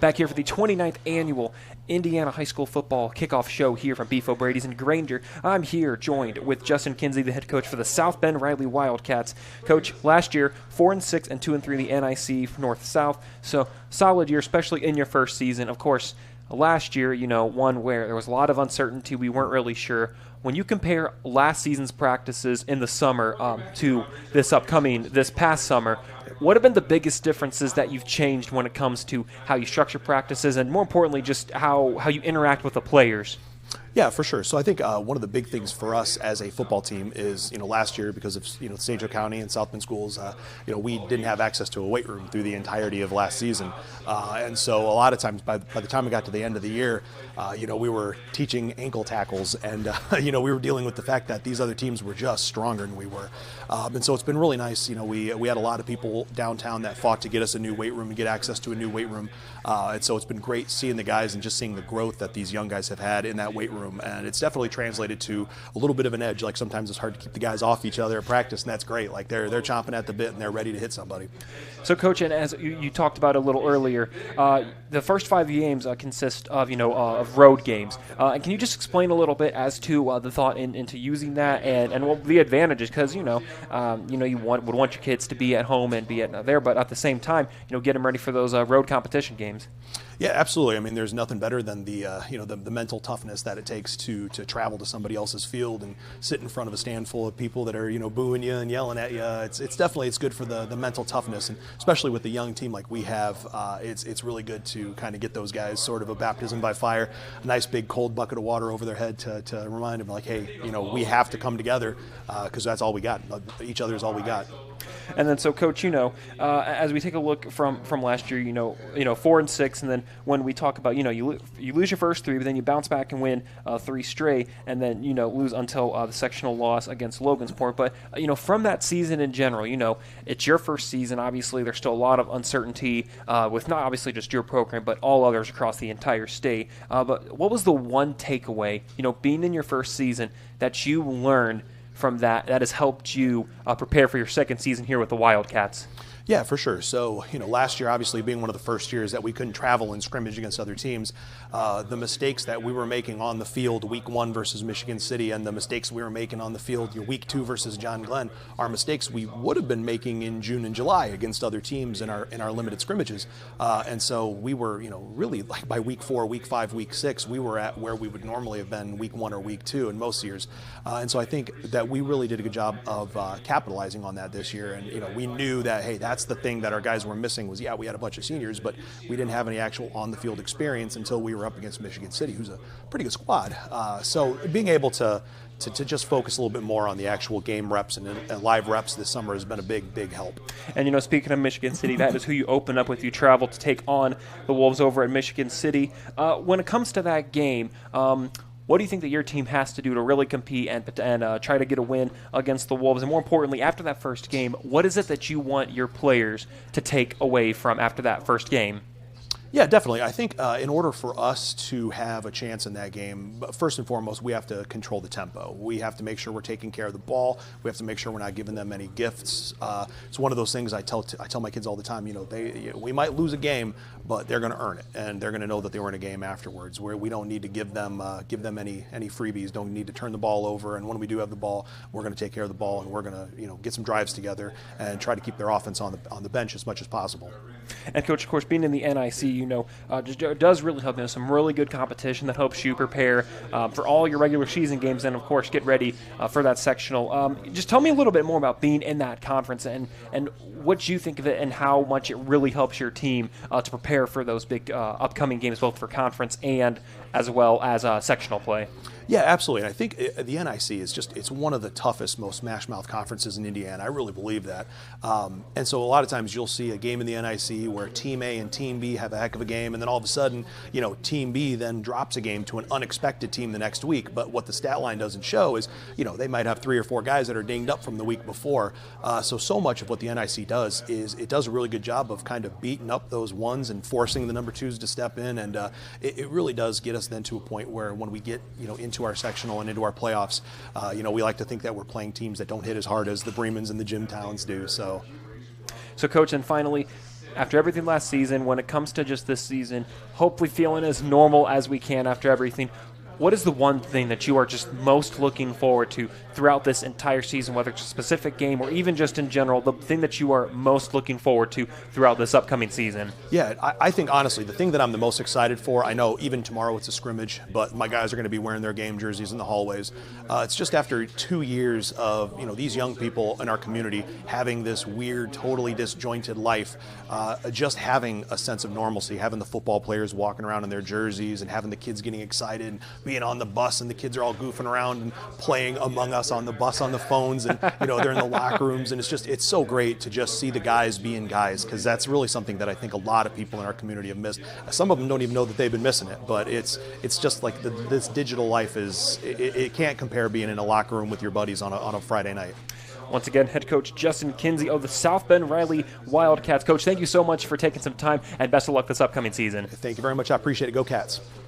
back here for the 29th annual Indiana High School Football Kickoff Show here from Beef O'Brady's in Granger. I'm here joined with Justin Kinzie, the head coach for the South Bend Riley Wildcats. Coach, last year, 4-6 and 2-3 in the NIC North-South, so solid year, especially in your first season. Of course, last year, one where there was a lot of uncertainty. We weren't really sure. When you compare last season's practices in the summer to this past summer, what have been the biggest differences that you've changed when it comes to how you structure practices and, more importantly, just how you interact with the players? Yeah, for sure. So I think one of the big things for us as a football team is, last year because of, St. Joe County and South Bend schools, we didn't have access to a weight room through the entirety of last season. And so a lot of times by the time we got to the end of the year, we were teaching ankle tackles and, we were dealing with the fact that these other teams were just stronger than we were. And so it's been really nice. We had a lot of people downtown that fought to get us a new weight room and get access to a new weight room. And so it's been great seeing the guys and just seeing the growth that these young guys have had in that weight room. And it's definitely translated to a little bit of an edge. Like sometimes it's hard to keep the guys off each other at practice, and that's great. Like they're chomping at the bit and they're ready to hit somebody. So, Coach, and as you talked about a little earlier, the first 5 games consist of of road games. And can you just explain a little bit as to the thought into using that and what the advantages? Because you would want your kids to be at home and be there, but at the same time, get them ready for those road competition games. Yeah, absolutely. I mean, there's nothing better than the mental toughness that it takes to travel to somebody else's field and sit in front of a stand full of people that are booing you and yelling at you. It's definitely good for the mental toughness, and especially with the young team like we have, it's really good to kind of get those guys sort of a baptism by fire, a nice big cold bucket of water over their head to remind them like, hey, we have to come together because that's all we got. Each other is all we got. And then, so Coach, as we take a look from last year, 4-6, and then when we talk about, you lose your first 3, but then you bounce back and win 3 straight, and then lose until the sectional loss against Logansport. But from that season in general, it's your first season. Obviously, there's still a lot of uncertainty with not obviously just your program, but all others across the entire state. But what was the one takeaway, being in your first season, that you learned from that has helped you prepare for your second season here with the Wildcats? Yeah, for sure. So, last year, obviously being one of the first years that we couldn't travel and scrimmage against other teams, the mistakes that we were making on the field week 1 versus Michigan City and the mistakes we were making on the field week 2 versus John Glenn are mistakes we would have been making in June and July against other teams in our limited scrimmages. And so we were, really like by week 4, week 5, week 6, we were at where we would normally have been week 1 or week 2 in most years. And so I think that we really did a good job of capitalizing on that this year. And, we knew that, hey, that's the thing that our guys were missing was, we had a bunch of seniors, but we didn't have any actual on-the-field experience until we were up against Michigan City, who's a pretty good squad. So being able to just focus a little bit more on the actual game reps and live reps this summer has been a big help. And, speaking of Michigan City, that is who you open up with. You travel to take on the Wolves over at Michigan City. When it comes to that game, what do you think that your team has to do to really compete and try to get a win against the Wolves? And more importantly, after that first game, what is it that you want your players to take away from after that first game? Yeah, definitely. I think in order for us to have a chance in that game, first and foremost, we have to control the tempo. We have to make sure we're taking care of the ball. We have to make sure we're not giving them any gifts. It's one of those things I tell my kids all the time. We might lose a game, but they're going to earn it, and they're going to know that they were in a game afterwards. Where we don't need to give them any freebies. Don't need to turn the ball over. And when we do have the ball, we're going to take care of the ball, and we're going to get some drives together and try to keep their offense on the bench as much as possible. And Coach, of course, being in the NIC, does really help. Some really good competition that helps you prepare for all your regular season games, and of course get ready for that sectional. Just tell me a little bit more about being in that conference and what you think of it and how much it really helps your team to prepare for those big upcoming games, both for conference and as well as sectional play. Yeah, absolutely. And I think the NIC is it's one of the toughest, most smash-mouth conferences in Indiana. I really believe that. And so a lot of times you'll see a game in the NIC where Team A and Team B have a heck of a game, and then all of a sudden, Team B then drops a game to an unexpected team the next week. But what the stat line doesn't show is, they might have 3 or 4 guys that are dinged up from the week before. So much of what the NIC does is it does a really good job of kind of beating up those ones and forcing the number 2s to step in. And it really does get us then to a point where when we get, into our sectional and into our playoffs, we like to think that we're playing teams that don't hit as hard as the Bremans and the Jimtowns do. So, Coach, and finally, after everything last season, when it comes to just this season, hopefully feeling as normal as we can after everything, what is the one thing that you are just most looking forward to throughout this entire season, whether it's a specific game or even just in general, the thing that you are most looking forward to throughout this upcoming season? Yeah, I think honestly, the thing that I'm the most excited for, I know even tomorrow it's a scrimmage, but my guys are going to be wearing their game jerseys in the hallways. It's just after 2 years of these young people in our community having this weird, totally disjointed life, just having a sense of normalcy, having the football players walking around in their jerseys and having the kids getting excited and being on the bus, and the kids are all goofing around and playing Among Us on the bus on the phones, and they're in the locker rooms, and it's so great to just see the guys being guys, because that's really something that I think a lot of people in our community have missed. Some of them don't even know that they've been missing it, but it's just like this digital life it can't compare being in a locker room with your buddies on a Friday night. Once again, head coach Justin Kinzie of the South Bend Riley Wildcats. Coach, thank you so much for taking some time, and best of luck this upcoming season. Thank you very much. I appreciate it. Go Cats.